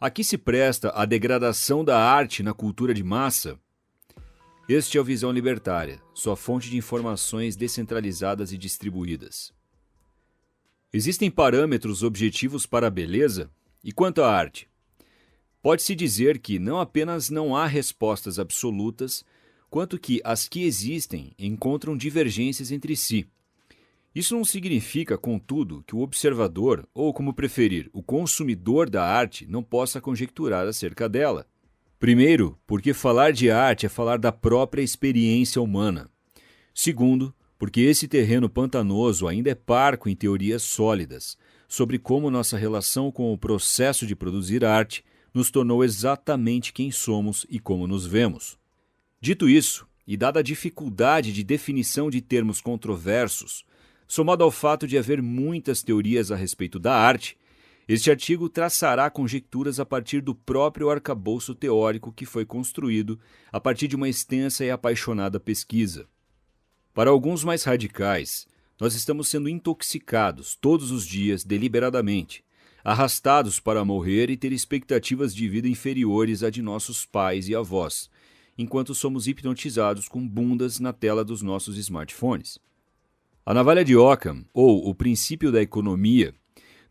A que se presta a degradação da arte na cultura de massa? Este é o Visão Libertária, sua fonte de informações descentralizadas e distribuídas. Existem parâmetros objetivos para a beleza? E quanto à arte? Pode-se dizer que não apenas não há respostas absolutas, quanto que as que existem encontram divergências entre si. Isso não significa, contudo, que o observador, ou como preferir, o consumidor da arte, não possa conjecturar acerca dela. Primeiro, porque falar de arte é falar da própria experiência humana. Segundo, porque esse terreno pantanoso ainda é parco em teorias sólidas sobre como nossa relação com o processo de produzir arte nos tornou exatamente quem somos e como nos vemos. Dito isso, e dada a dificuldade de definição de termos controversos, somado ao fato de haver muitas teorias a respeito da arte, este artigo traçará conjecturas a partir do próprio arcabouço teórico que foi construído a partir de uma extensa e apaixonada pesquisa. Para alguns mais radicais, nós estamos sendo intoxicados todos os dias deliberadamente, arrastados para morrer e ter expectativas de vida inferiores à de nossos pais e avós, enquanto somos hipnotizados com bundas na tela dos nossos smartphones. A navalha de Occam, ou o princípio da economia,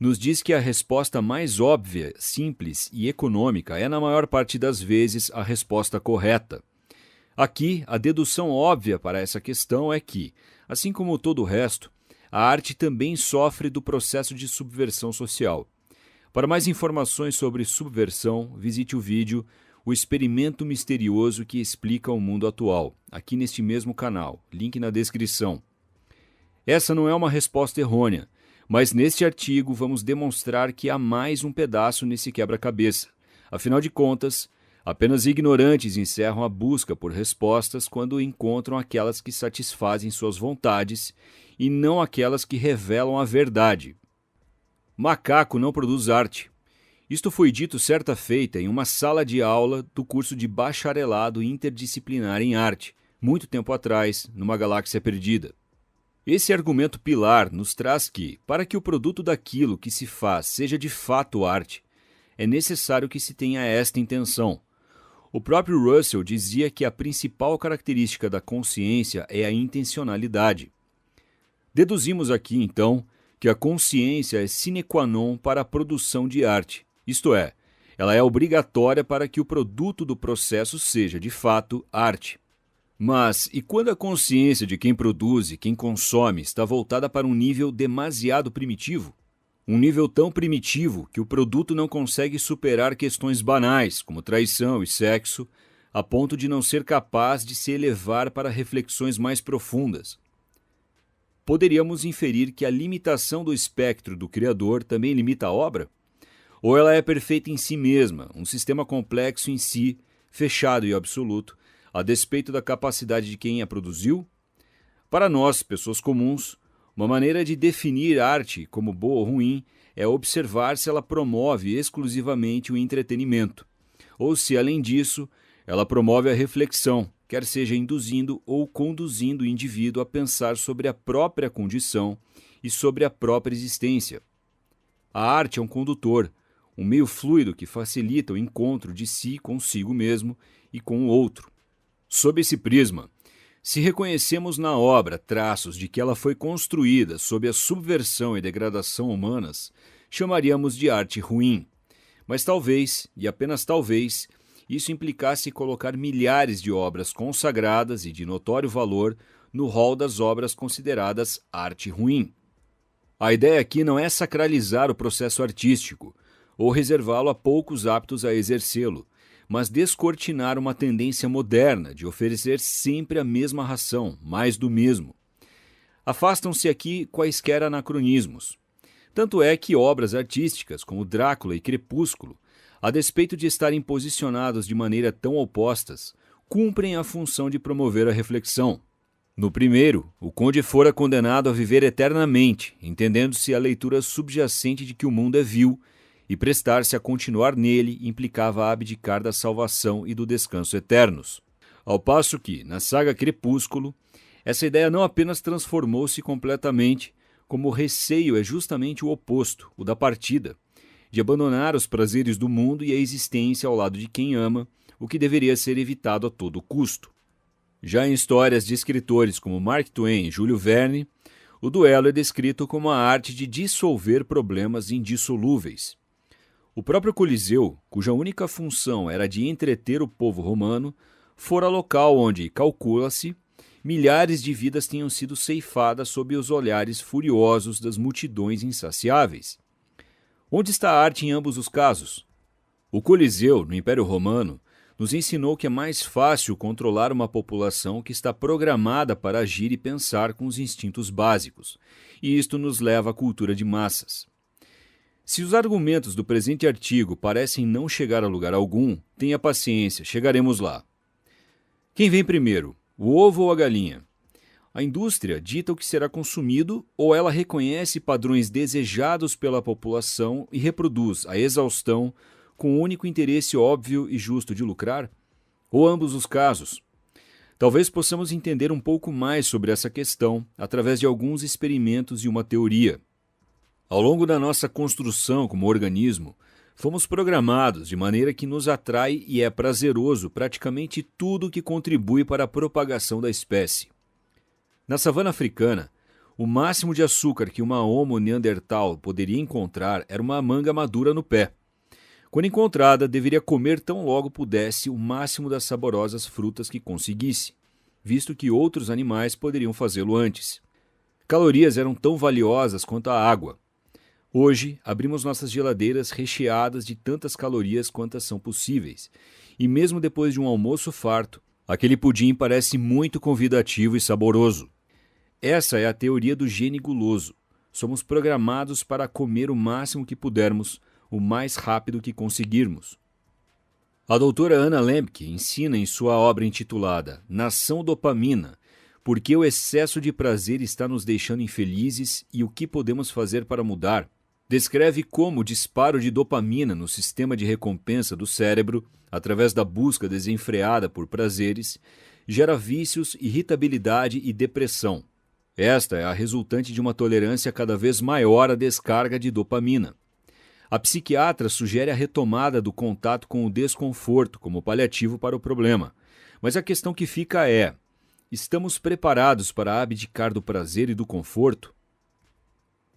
nos diz que a resposta mais óbvia, simples e econômica é, na maior parte das vezes, a resposta correta. Aqui, a dedução óbvia para essa questão é que, assim como todo o resto, a arte também sofre do processo de subversão social. Para mais informações sobre subversão, visite o vídeo O Experimento Misterioso que Explica o Mundo Atual, aqui neste mesmo canal, link na descrição. Essa não é uma resposta errônea, mas neste artigo vamos demonstrar que há mais um pedaço nesse quebra-cabeça. Afinal de contas, apenas ignorantes encerram a busca por respostas quando encontram aquelas que satisfazem suas vontades e não aquelas que revelam a verdade. Macaco não produz arte. Isto foi dito certa feita em uma sala de aula do curso de bacharelado interdisciplinar em arte, muito tempo atrás, numa galáxia perdida. Esse argumento pilar nos traz que, para que o produto daquilo que se faz seja de fato arte, é necessário que se tenha esta intenção. O próprio Russell dizia que a principal característica da consciência é a intencionalidade. Deduzimos aqui, então, que a consciência é sine qua non para a produção de arte, isto é, ela é obrigatória para que o produto do processo seja, de fato, arte. Mas, e quando a consciência de quem produz e quem consome está voltada para um nível demasiado primitivo? Um nível tão primitivo que o produto não consegue superar questões banais, como traição e sexo, a ponto de não ser capaz de se elevar para reflexões mais profundas. Poderíamos inferir que a limitação do espectro do Criador também limita a obra? Ou ela é perfeita em si mesma, um sistema complexo em si, fechado e absoluto, a despeito da capacidade de quem a produziu? Para nós, pessoas comuns, uma maneira de definir arte como boa ou ruim é observar se ela promove exclusivamente o entretenimento, ou se, além disso, ela promove a reflexão, quer seja induzindo ou conduzindo o indivíduo a pensar sobre a própria condição e sobre a própria existência. A arte é um condutor, um meio fluido que facilita o encontro de si consigo mesmo e com o outro. Sob esse prisma, se reconhecemos na obra traços de que ela foi construída sob a subversão e degradação humanas, chamaríamos de arte ruim. Mas talvez, e apenas talvez, isso implicasse colocar milhares de obras consagradas e de notório valor no rol das obras consideradas arte ruim. A ideia aqui não é sacralizar o processo artístico ou reservá-lo a poucos aptos a exercê-lo, mas descortinar uma tendência moderna de oferecer sempre a mesma ração, mais do mesmo. Afastam-se aqui quaisquer anacronismos. Tanto é que obras artísticas como Drácula e Crepúsculo, a despeito de estarem posicionados de maneira tão opostas, cumprem a função de promover a reflexão. No primeiro, o conde fora condenado a viver eternamente, entendendo-se a leitura subjacente de que o mundo é vil, e prestar-se a continuar nele implicava abdicar da salvação e do descanso eternos. Ao passo que, na saga Crepúsculo, essa ideia não apenas transformou-se completamente, como o receio é justamente o oposto, o da partida, de abandonar os prazeres do mundo e a existência ao lado de quem ama, o que deveria ser evitado a todo custo. Já em histórias de escritores como Mark Twain e Júlio Verne, o duelo é descrito como a arte de dissolver problemas indissolúveis. O próprio Coliseu, cuja única função era de entreter o povo romano, fora local onde, calcula-se, milhares de vidas tenham sido ceifadas sob os olhares furiosos das multidões insaciáveis. Onde está a arte em ambos os casos? O Coliseu, no Império Romano, nos ensinou que é mais fácil controlar uma população que está programada para agir e pensar com os instintos básicos, e isto nos leva à cultura de massas. Se os argumentos do presente artigo parecem não chegar a lugar algum, tenha paciência, chegaremos lá. Quem vem primeiro, o ovo ou a galinha? A indústria dita o que será consumido ou ela reconhece padrões desejados pela população e reproduz a exaustão com o único interesse óbvio e justo de lucrar? Ou ambos os casos? Talvez possamos entender um pouco mais sobre essa questão através de alguns experimentos e uma teoria. Ao longo da nossa construção como organismo, fomos programados de maneira que nos atrai e é prazeroso praticamente tudo que contribui para a propagação da espécie. Na savana africana, o máximo de açúcar que uma Homo neandertal poderia encontrar era uma manga madura no pé. Quando encontrada, deveria comer tão logo pudesse o máximo das saborosas frutas que conseguisse, visto que outros animais poderiam fazê-lo antes. Calorias eram tão valiosas quanto a água. Hoje, abrimos nossas geladeiras recheadas de tantas calorias quantas são possíveis, e mesmo depois de um almoço farto, aquele pudim parece muito convidativo e saboroso. Essa é a teoria do gene guloso. Somos programados para comer o máximo que pudermos, o mais rápido que conseguirmos. A doutora Anna Lembke ensina em sua obra intitulada Nação Dopamina, por que o excesso de prazer está nos deixando infelizes e o que podemos fazer para mudar. Descreve como o disparo de dopamina no sistema de recompensa do cérebro, através da busca desenfreada por prazeres, gera vícios, irritabilidade e depressão. Esta é a resultante de uma tolerância cada vez maior à descarga de dopamina. A psiquiatra sugere a retomada do contato com o desconforto como paliativo para o problema, mas a questão que fica é: estamos preparados para abdicar do prazer e do conforto?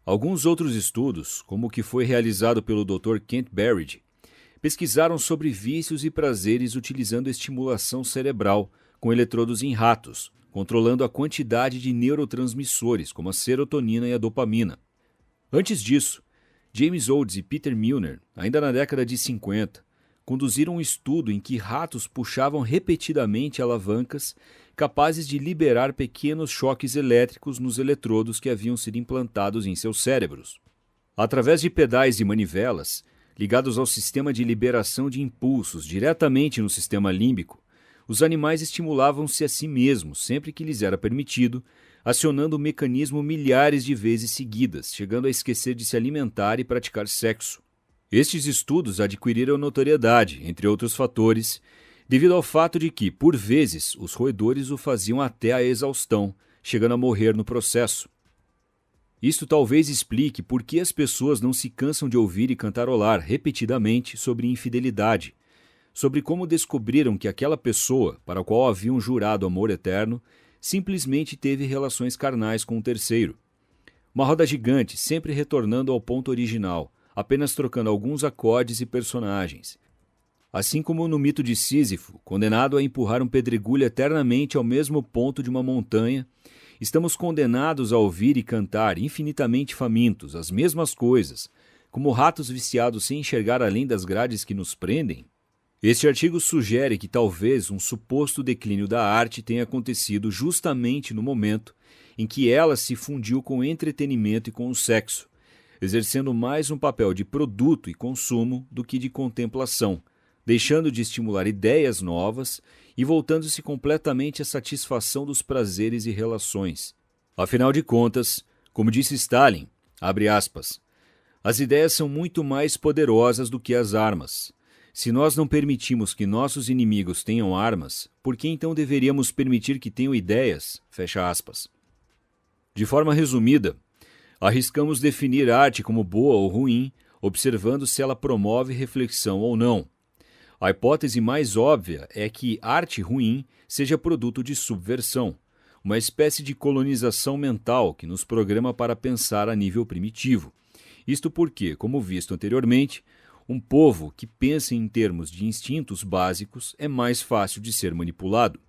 Alguns outros estudos, como o que foi realizado pelo Dr. Kent Berridge, pesquisaram sobre vícios e prazeres utilizando estimulação cerebral com eletrodos em ratos, controlando a quantidade de neurotransmissores, como a serotonina e a dopamina. Antes disso, James Olds e Peter Milner, ainda na década de 50, conduziram um estudo em que ratos puxavam repetidamente alavancas capazes de liberar pequenos choques elétricos nos eletrodos que haviam sido implantados em seus cérebros. Através de pedais e manivelas, ligados ao sistema de liberação de impulsos diretamente no sistema límbico, os animais estimulavam-se a si mesmos sempre que lhes era permitido, acionando o mecanismo milhares de vezes seguidas, chegando a esquecer de se alimentar e praticar sexo. Estes estudos adquiriram notoriedade, entre outros fatores, devido ao fato de que, por vezes, os roedores o faziam até a exaustão, chegando a morrer no processo. Isto talvez explique por que as pessoas não se cansam de ouvir e cantarolar repetidamente sobre infidelidade, sobre como descobriram que aquela pessoa, para a qual haviam jurado amor eterno, simplesmente teve relações carnais com um terceiro. Uma roda gigante, sempre retornando ao ponto original, apenas trocando alguns acordes e personagens. Assim como no mito de Sísifo, condenado a empurrar um pedregulho eternamente ao mesmo ponto de uma montanha, estamos condenados a ouvir e cantar infinitamente famintos as mesmas coisas, como ratos viciados sem enxergar além das grades que nos prendem. Este artigo sugere que talvez um suposto declínio da arte tenha acontecido justamente no momento em que ela se fundiu com o entretenimento e com o sexo, exercendo mais um papel de produto e consumo do que de contemplação, deixando de estimular ideias novas e voltando-se completamente à satisfação dos prazeres e relações. Afinal de contas, como disse Stalin, abre aspas, as ideias são muito mais poderosas do que as armas. Se nós não permitimos que nossos inimigos tenham armas, por que então deveríamos permitir que tenham ideias? Fecha aspas. De forma resumida, arriscamos definir arte como boa ou ruim, observando se ela promove reflexão ou não. A hipótese mais óbvia é que arte ruim seja produto de subversão, uma espécie de colonização mental que nos programa para pensar a nível primitivo. Isto porque, como visto anteriormente, um povo que pensa em termos de instintos básicos é mais fácil de ser manipulado.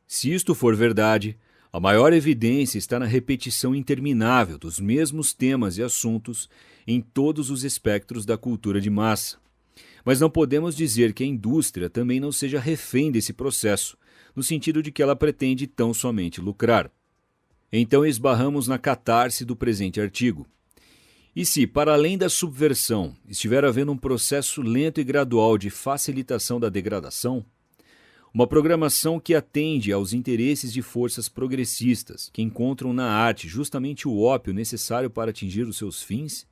Se isto for verdade, a maior evidência está na repetição interminável dos mesmos temas e assuntos em todos os espectros da cultura de massa. Mas não podemos dizer que a indústria também não seja refém desse processo, no sentido de que ela pretende tão somente lucrar. Então esbarramos na catarse do presente artigo. E se, para além da subversão, estiver havendo um processo lento e gradual de facilitação da degradação, uma programação que atende aos interesses de forças progressistas, que encontram na arte justamente o ópio necessário para atingir os seus fins,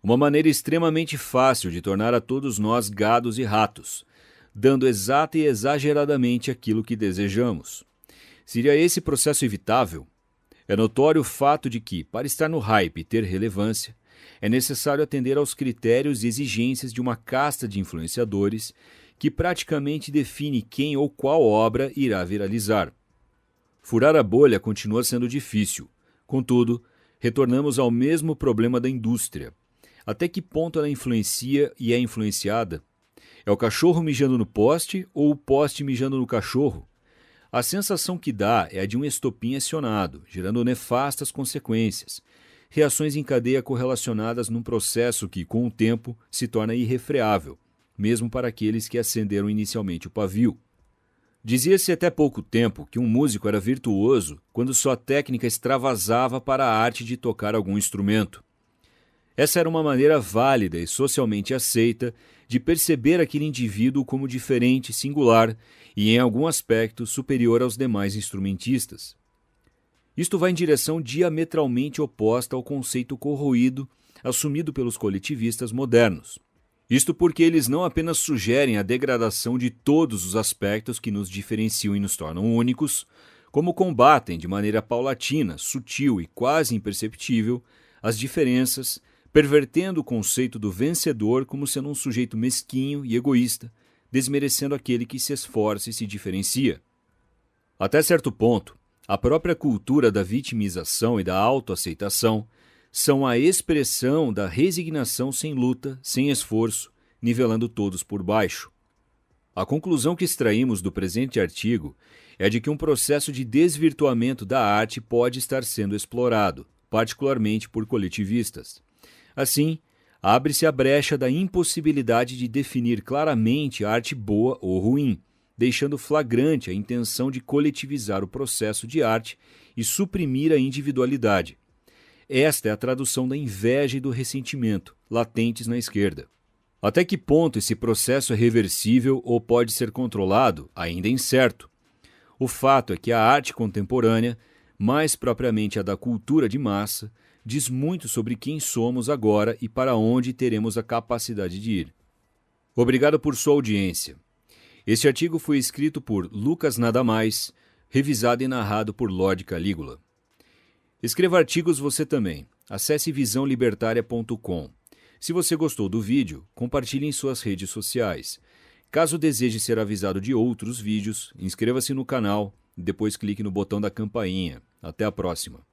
uma maneira extremamente fácil de tornar a todos nós gados e ratos, dando exata e exageradamente aquilo que desejamos. Seria esse processo evitável? É notório o fato de que, para estar no hype e ter relevância, é necessário atender aos critérios e exigências de uma casta de influenciadores que praticamente define quem ou qual obra irá viralizar. Furar a bolha continua sendo difícil. Contudo, retornamos ao mesmo problema da indústria. Até que ponto ela influencia e é influenciada? É o cachorro mijando no poste ou o poste mijando no cachorro? A sensação que dá é a de um estopim acionado, gerando nefastas consequências, reações em cadeia correlacionadas num processo que, com o tempo, se torna irrefreável, mesmo para aqueles que acenderam inicialmente o pavio. Dizia-se até pouco tempo que um músico era virtuoso quando sua técnica extravasava para a arte de tocar algum instrumento. Essa era uma maneira válida e socialmente aceita de perceber aquele indivíduo como diferente, singular e, em algum aspecto, superior aos demais instrumentistas. Isto vai em direção diametralmente oposta ao conceito corroído assumido pelos coletivistas modernos. Isto porque eles não apenas sugerem a degradação de todos os aspectos que nos diferenciam e nos tornam únicos, como combatem de maneira paulatina, sutil e quase imperceptível as diferenças, pervertendo o conceito do vencedor como sendo um sujeito mesquinho e egoísta, desmerecendo aquele que se esforça e se diferencia. Até certo ponto, a própria cultura da vitimização e da autoaceitação são a expressão da resignação sem luta, sem esforço, nivelando todos por baixo. A conclusão que extraímos do presente artigo é de que um processo de desvirtuamento da arte pode estar sendo explorado, particularmente por coletivistas. Assim, abre-se a brecha da impossibilidade de definir claramente a arte boa ou ruim, deixando flagrante a intenção de coletivizar o processo de arte e suprimir a individualidade. Esta é a tradução da inveja e do ressentimento, latentes na esquerda. Até que ponto esse processo é reversível ou pode ser controlado, ainda é incerto. O fato é que a arte contemporânea, mais propriamente a da cultura de massa, diz muito sobre quem somos agora e para onde teremos a capacidade de ir. Obrigado por sua audiência. Este artigo foi escrito por Lucas Nadamais, revisado e narrado por Lorde Calígula. Escreva artigos você também. Acesse visãolibertaria.com. Se você gostou do vídeo, compartilhe em suas redes sociais. Caso deseje ser avisado de outros vídeos, inscreva-se no canal e depois clique no botão da campainha. Até a próxima.